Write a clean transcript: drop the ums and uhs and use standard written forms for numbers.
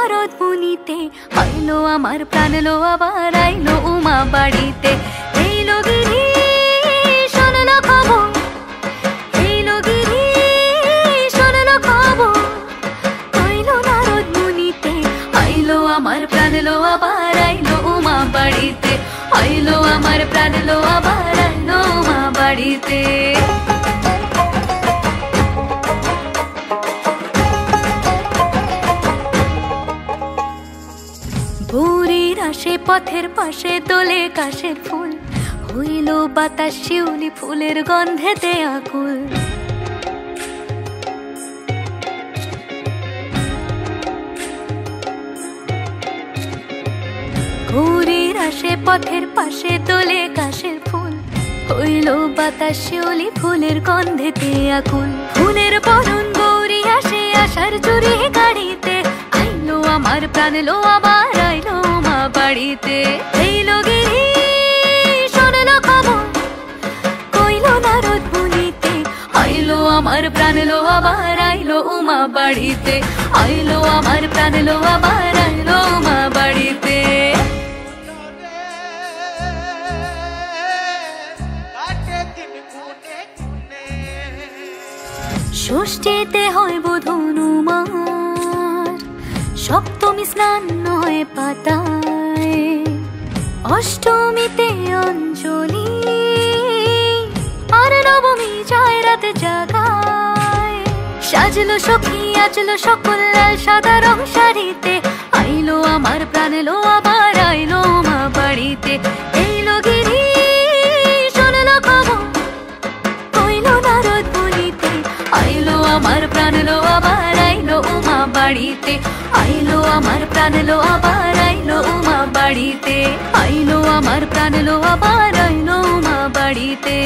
নারদ মুনিতে, আইলো আমার প্রাণ লো আবার আইলো উমা বাড়িতে। এইলো গিরি শোনলো খবর, এইলো গিরি শোনলো খবর, আইলো নারদ মুনিতে, আইলো আমার প্রাণ লো আবার আইলো উমা বাড়িতে, আইলো আমার প্রাণ লো আবার আইলো উমা বাড়িতে। ভোরের আসে পথের পাশে দোলে কাশের ফুল, হইল বাতাস শিউলি ফুলের গন্ধেতে আকুল। ভোরের আসে পথের পাশে দোলে কাশের ফুল, হইল বাতাস শিউলি ফুলের গন্ধেতে আকুল। ফুলের বরণ গৌরী আসে আশার চুরি গাড়িতে, আইলো আমার প্রাণ লো আবার আইলো মা বাড়িতে। এইলো গিরি শোনলো খবর, কইলো নারদ মুনিতে, আইলো আমার প্রাণ লো আবার আইলো উমা বাড়িতে, আইলো আমার প্রাণ লো আবার আইলো উমা বাড়িতে। ষষ্ঠীতে হয় বোধনুমার, সপ্তমী স্নান হয় পাতায়, অষ্টমীতে অঞ্জলি, আর নবমী যায় রাতে জাগায়। সাজলো সখী আজলো সকল লাল সাদা রং শাড়িতে, আইলো আমার প্রাণ লো আবার আইলো মা বাড়িতে। এইলো গিরি শোনলো খবর, কইলো নারদ মুনিতে, আইলো আমার প্রাণ লো আবার আইলো উমা বাড়িতে, আইলো আমার প্রাণ লো আবার আইলো উমা বাড়িতে, আইলো আমার প্রাণ লো আবার আইলো উমা বাড়িতে।